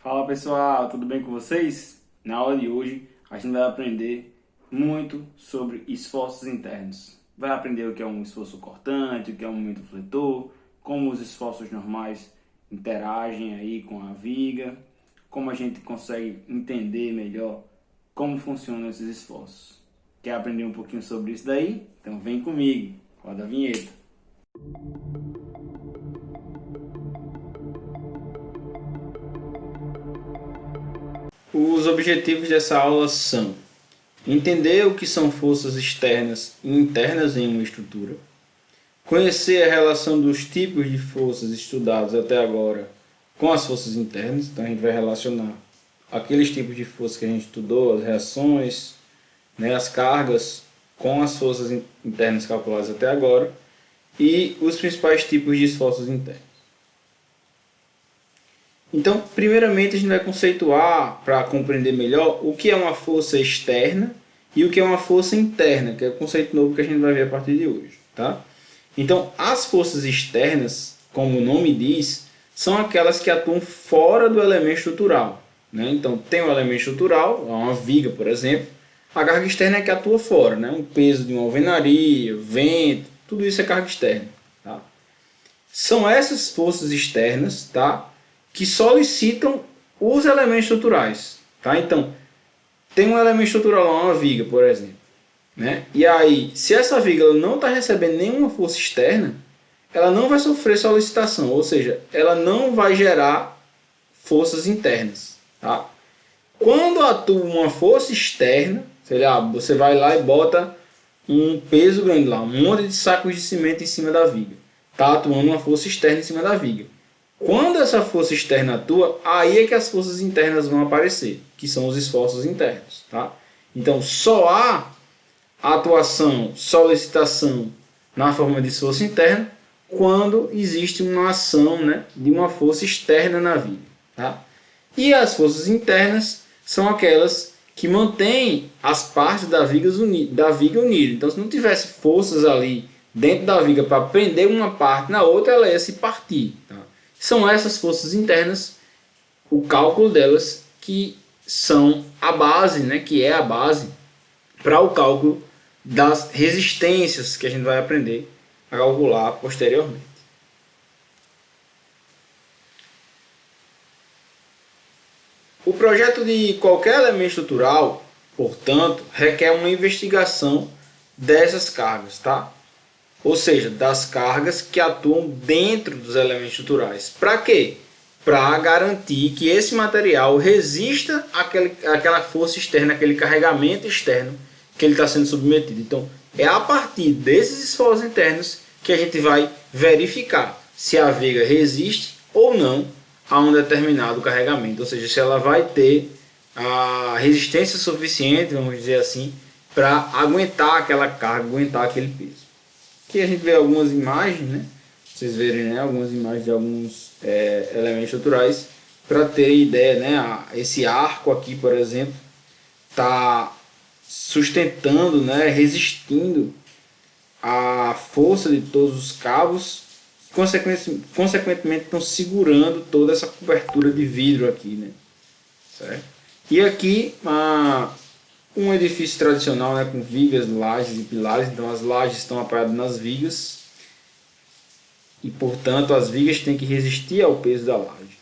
Fala pessoal, tudo bem com vocês? Na aula de hoje a gente vai aprender muito sobre esforços internos. Vai aprender o que é um esforço cortante, o que é um momento fletor, como os esforços normais interagem aí com a viga, como a gente consegue entender melhor como funcionam esses esforços. Quer aprender um pouquinho sobre isso daí? Então vem comigo, roda a vinheta. Os objetivos dessa aula são entender o que são forças externas e internas em uma estrutura, conhecer a relação dos tipos de forças estudados até agora com as forças internas, então a gente vai relacionar aqueles tipos de forças que a gente estudou, as reações, né, as cargas, com as forças internas calculadas até agora, e os principais tipos de esforços internos. Então, primeiramente, a gente vai conceituar, para compreender melhor, o que é uma força externa e o que é uma força interna, que é o conceito novo que a gente vai ver a partir de hoje. Tá? Então, as forças externas, como o nome diz, são aquelas que atuam fora do elemento estrutural. Né? Então, tem um elemento estrutural, uma viga, por exemplo, a carga externa é que atua fora, né? O peso de uma alvenaria, vento, tudo isso é carga externa. Tá? São essas forças externas, tá, que solicitam os elementos estruturais. Tá? Então, tem um elemento estrutural lá, uma viga, por exemplo. Né? E aí, se essa viga não está recebendo nenhuma força externa, ela não vai sofrer solicitação, ou seja, ela não vai gerar forças internas. Tá? Quando atua uma força externa, sei lá, você vai lá e bota um peso grande lá, um monte de sacos de cimento em cima da viga. Está atuando uma força externa em cima da viga. Quando essa força externa atua, aí é que as forças internas vão aparecer, que são os esforços internos. Tá? Então, só há atuação, solicitação na forma de esforço interno quando existe uma ação, né, de uma força externa na viga. Tá? E as forças internas são aquelas que mantêm as partes da viga unidas. Então, se não tivesse forças ali dentro da viga para prender uma parte na outra, ela ia se partir. Tá? São essas forças internas, o cálculo delas, que são a base, né, que é a base para o cálculo das resistências que a gente vai aprender a calcular posteriormente. O projeto de qualquer elemento estrutural, portanto, requer uma investigação dessas cargas, tá? Ou seja, das cargas que atuam dentro dos elementos estruturais. Para quê? Para garantir que esse material resista àquela força externa, aquele carregamento externo que ele está sendo submetido. Então, é a partir desses esforços internos que a gente vai verificar se a viga resiste ou não a um determinado carregamento. Ou seja, se ela vai ter a resistência suficiente, vamos dizer assim, para aguentar aquela carga, aguentar aquele peso. Aqui a gente vê algumas imagens, né? Vocês verem, né? Algumas imagens de alguns elementos estruturais para ter ideia, né? Esse arco aqui, por exemplo, está sustentando, né? Resistindo à força de todos os cabos, consequentemente estão segurando toda essa cobertura de vidro aqui, né? Certo? E aqui um edifício tradicional, né, com vigas, lajes e pilares. Então as lajes estão apoiadas nas vigas e, portanto, as vigas têm que resistir ao peso da laje.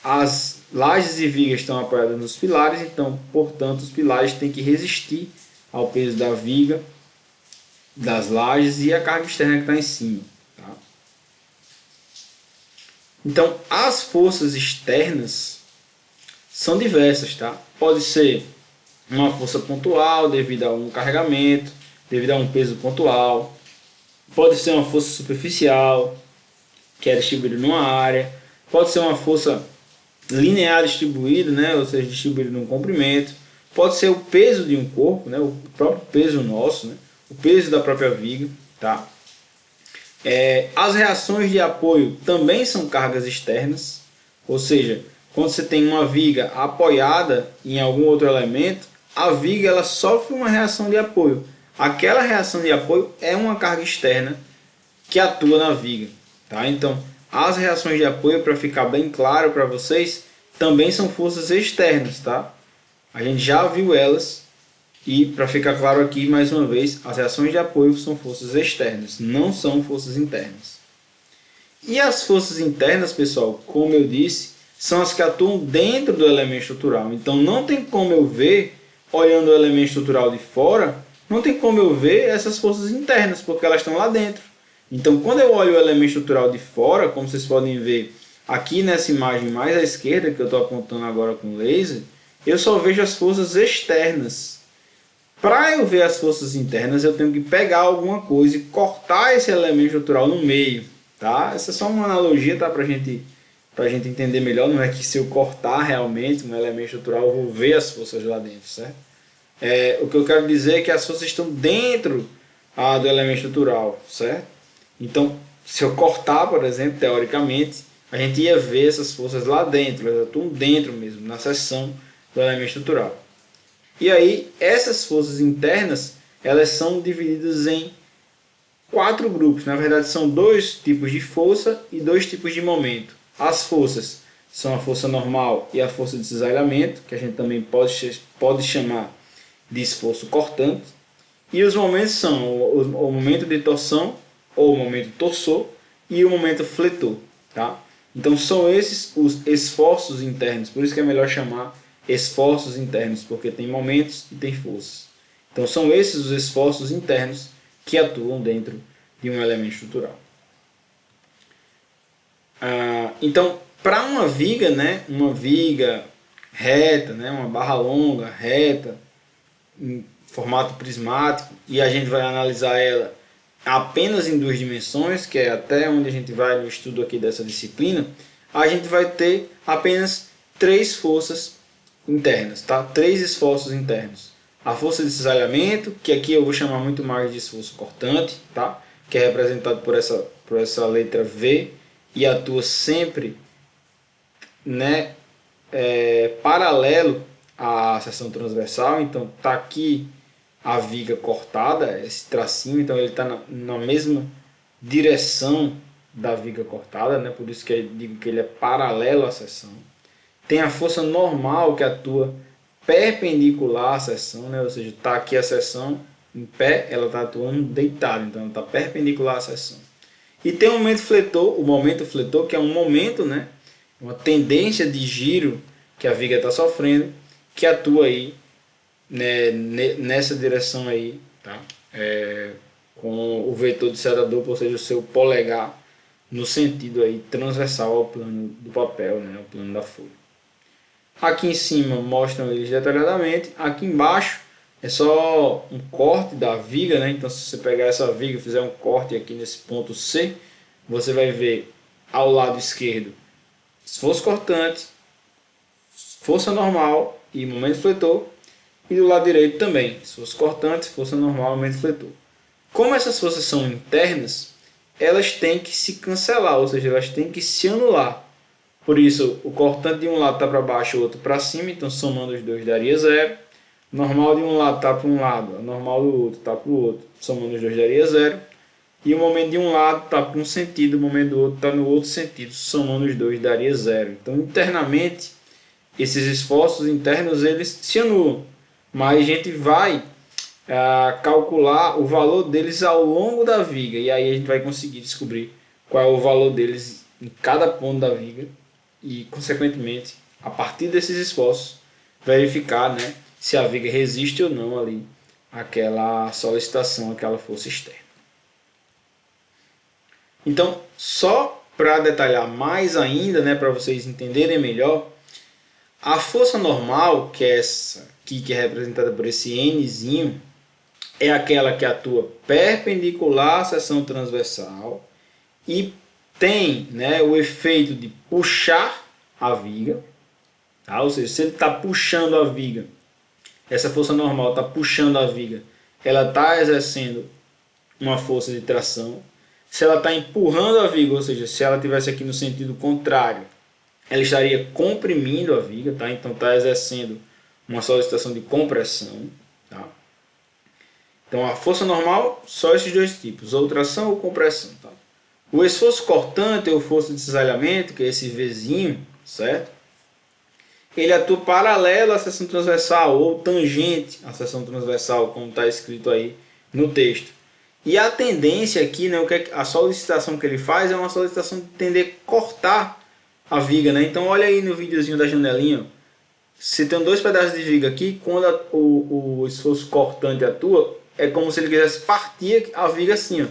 As lajes e vigas estão apoiadas nos pilares, então, portanto, os pilares têm que resistir ao peso da viga, das lajes e a carga externa que está em cima. Tá? Então, as forças externas são diversas. Tá? Pode ser uma força pontual devido a um carregamento, devido a um peso pontual. Pode ser uma força superficial, que é distribuída numa área. Pode ser uma força linear distribuída, né? Ou seja, distribuída num comprimento. Pode ser o peso de um corpo, né? O próprio peso nosso, né? O peso da própria viga. Tá? As reações de apoio também são cargas externas, ou seja, quando você tem uma viga apoiada em algum outro elemento, a viga ela sofre uma reação de apoio. Aquela reação de apoio é uma carga externa que atua na viga. Tá? Então, as reações de apoio, para ficar bem claro para vocês, também são forças externas, tá? A gente já viu elas e, para ficar claro aqui mais uma vez, as reações de apoio são forças externas, não são forças internas. E as forças internas, pessoal, como eu disse, são as que atuam dentro do elemento estrutural. Então não tem como eu ver, olhando o elemento estrutural de fora, não tem como eu ver essas forças internas, porque elas estão lá dentro. Então quando eu olho o elemento estrutural de fora, como vocês podem ver aqui nessa imagem mais à esquerda, que eu estou apontando agora com laser, eu só vejo as forças externas. Para eu ver as forças internas, eu tenho que pegar alguma coisa e cortar esse elemento estrutural no meio. Tá? Essa é só uma analogia, tá? Para a gente entender melhor. Não é que se eu cortar realmente um elemento estrutural, eu vou ver as forças lá dentro. Certo? O que eu quero dizer é que as forças estão dentro do elemento estrutural. Certo? Então, se eu cortar, por exemplo, teoricamente, a gente ia ver essas forças lá dentro. Elas estão dentro mesmo, na seção do elemento estrutural. E aí, essas forças internas, elas são divididas em 4 grupos. Na verdade, são 2 tipos de força e 2 tipos de momento. As forças são a força normal e a força de cisalhamento, que a gente também pode chamar de esforço cortante. E os momentos são o momento de torção, ou o momento torsor, e o momento fletor. Tá? Então, são esses os esforços internos. Por isso que é melhor chamar esforços internos, porque tem momentos e tem forças. Então são esses os esforços internos que atuam dentro de um elemento estrutural. Então, para uma viga, né, uma viga reta, né, uma barra longa, reta, em formato prismático, e a gente vai analisar ela apenas em 2 dimensões, que é até onde a gente vai no estudo aqui dessa disciplina, a gente vai ter apenas 3 forças internas, tá? 3 esforços internos. A força de cisalhamento, que aqui eu vou chamar muito mais de esforço cortante, tá? Que é representado por essa letra V e atua sempre, né, paralelo à seção transversal. Então tá aqui a viga cortada, esse tracinho, então ele está na mesma direção da viga cortada, né? Por isso que eu digo que ele é paralelo à seção. Tem a força normal que atua perpendicular à seção, né? Ou seja, está aqui a seção em pé, ela está atuando deitada, então ela está perpendicular à seção. E tem o momento fletor, que é um momento, né? Uma tendência de giro que a viga está sofrendo, que atua aí, né, nessa direção aí, tá? Com o vetor de seta dupla, ou seja, o seu polegar no sentido aí transversal ao plano do papel, né? Ao plano da folha. Aqui em cima mostram eles detalhadamente. Aqui embaixo é só um corte da viga, né? Então se você pegar essa viga e fizer um corte aqui nesse ponto C, você vai ver ao lado esquerdo esforço cortante, força normal e momento fletor. E do lado direito também, esforço cortante, força normal, momento fletor. Como essas forças são internas, elas têm que se cancelar, ou seja, elas têm que se anular. Por isso, o cortante de um lado está para baixo, o outro para cima, então somando os dois daria 0. Normal de um lado está para um lado, a normal do outro está para o outro, somando os dois daria 0. E o momento de um lado está para um sentido, o momento do outro está no outro sentido, somando os dois daria 0. Então, internamente, esses esforços internos eles se anulam, mas a gente vai calcular o valor deles ao longo da viga, e aí a gente vai conseguir descobrir qual é o valor deles em cada ponto da viga, e, consequentemente, a partir desses esforços, verificar, né, se a viga resiste ou não ali àquela solicitação, àquela força externa. Então, só para detalhar mais ainda, né, para vocês entenderem melhor, a força normal, que é essa aqui, que é representada por esse Nzinho, é aquela que atua perpendicular à seção transversal e tem, né, o efeito de puxar a viga, tá? Ou seja, se ele está puxando a viga, essa força normal está puxando a viga, ela está exercendo uma força de tração. Se ela está empurrando a viga, ou seja, se ela estivesse aqui no sentido contrário, ela estaria comprimindo a viga, tá? Então está exercendo uma solicitação de compressão. Tá? Então a força normal, só esses 2 tipos, ou tração ou compressão. Tá? O esforço cortante ou força de cisalhamento, que é esse Vzinho, certo? ele atua paralelo à seção transversal ou tangente à seção transversal, como está escrito aí no texto. E a tendência aqui, né, a solicitação que ele faz é uma solicitação de tender a cortar a viga, né? Então olha aí no videozinho da janelinha, ó. Se tem dois pedaços de viga aqui, quando o esforço cortante atua, é como se ele quisesse partir a viga assim, ó.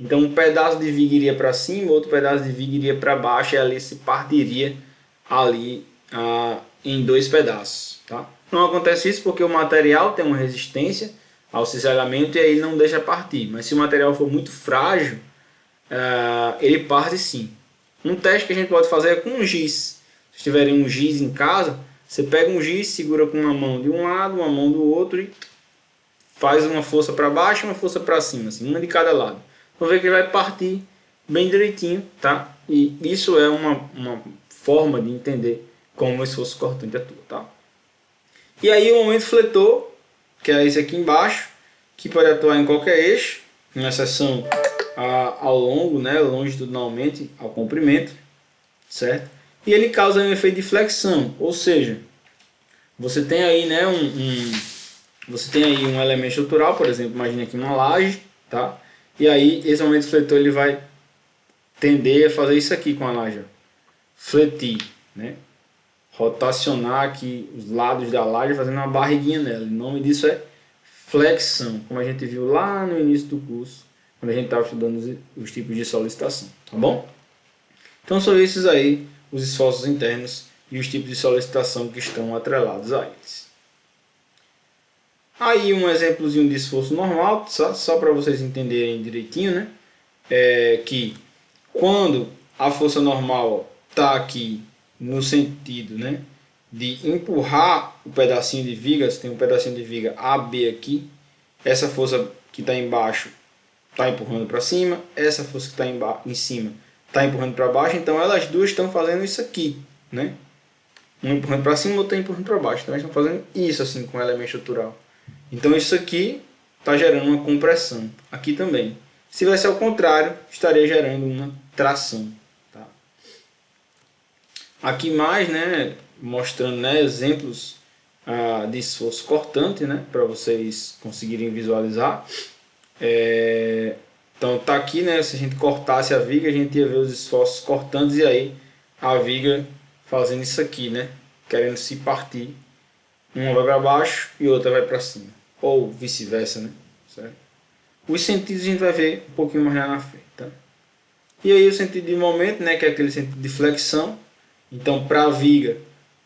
Então um pedaço de viga iria para cima, outro pedaço de viga iria para baixo e ali se partiria ali em dois pedaços, tá? Não acontece isso porque o material tem uma resistência ao cisalhamento e aí não deixa partir. Mas se o material for muito frágil, ele parte sim. Um teste que a gente pode fazer é com um giz. Se tiverem um giz em casa, você pega um giz, segura com uma mão de um lado, uma mão do outro e faz uma força para baixo e uma força para cima, assim, uma de cada lado. Vamos ver que ele vai partir bem direitinho, tá? E isso é uma forma de entender como o esforço cortante atua, tá? E aí o momento fletor, que é esse aqui embaixo, que pode atuar em qualquer eixo, com exceção ao longo, né, longitudinalmente ao comprimento, certo? E ele causa um efeito de flexão, ou seja, você tem aí, né, você tem aí um elemento estrutural, por exemplo, imagine aqui uma laje, tá? E aí esse momento fletor ele vai tender a fazer isso aqui com a laje, ó. Fletir, né? Rotacionar aqui os lados da laje fazendo uma barriguinha nela. O nome disso é flexão, como a gente viu lá no início do curso, quando a gente estava estudando os tipos de solicitação, tá bom? Então são esses aí os esforços internos e os tipos de solicitação que estão atrelados a eles. Aí um exemplozinho de esforço normal, só para vocês entenderem direitinho, né? É que quando a força normal está aqui no sentido, né, de empurrar o pedacinho de viga, você tem um pedacinho de viga AB aqui, essa força que está embaixo está empurrando para cima, essa força que está em cima está empurrando para baixo, então elas duas estão fazendo isso aqui, né? Um empurrando para cima, outro empurrando para baixo, então elas estão fazendo isso assim com o elemento estrutural. Então isso aqui está gerando uma compressão, aqui também. Se tivesse ao contrário, estaria gerando uma tração. Tá? Aqui mais, né, mostrando, né, exemplos de esforço cortante, né, para vocês conseguirem visualizar. Então tá aqui, né, se a gente cortasse a viga, a gente ia ver os esforços cortantes e aí a viga fazendo isso aqui, né, querendo se partir. Uma vai para baixo e outra vai para cima. Ou vice-versa, né, certo? Os sentidos a gente vai ver um pouquinho mais lá na frente, tá? E aí o sentido de momento, né, que é aquele sentido de flexão. Então para a viga,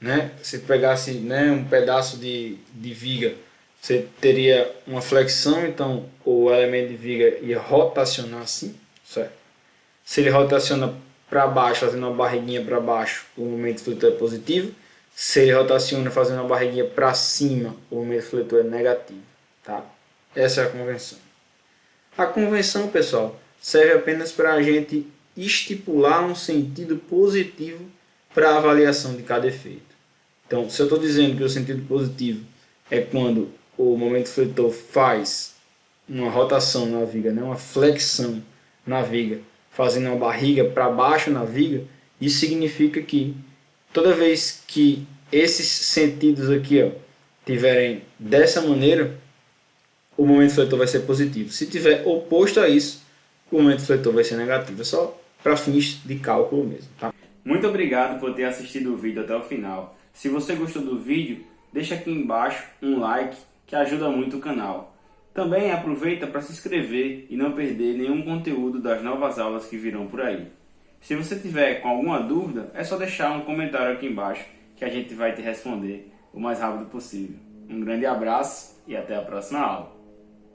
né, se pegasse, né, um pedaço de viga, você teria uma flexão, então o elemento de viga ia rotacionar assim, certo? Se ele rotaciona para baixo, fazendo uma barriguinha para baixo, o momento fletor é positivo. Se ele rotaciona fazendo uma barriguinha para cima, o momento fletor é negativo, tá? Essa é a convenção. A convenção, pessoal, serve apenas para a gente estipular um sentido positivo para a avaliação de cada efeito. Então, se eu estou dizendo que o sentido positivo é quando o momento fletor faz uma rotação na viga, né, uma flexão na viga, fazendo uma barriga para baixo na viga, isso significa que toda vez que esses sentidos aqui, ó, tiverem dessa maneira, o momento fletor vai ser positivo. Se tiver oposto a isso, o momento fletor vai ser negativo. É só para fins de cálculo mesmo, tá? Muito obrigado por ter assistido o vídeo até o final. Se você gostou do vídeo, deixa aqui embaixo um like que ajuda muito o canal. Também aproveita para se inscrever e não perder nenhum conteúdo das novas aulas que virão por aí. Se você tiver com alguma dúvida, é só deixar um comentário aqui embaixo que a gente vai te responder o mais rápido possível. Um grande abraço e até a próxima aula.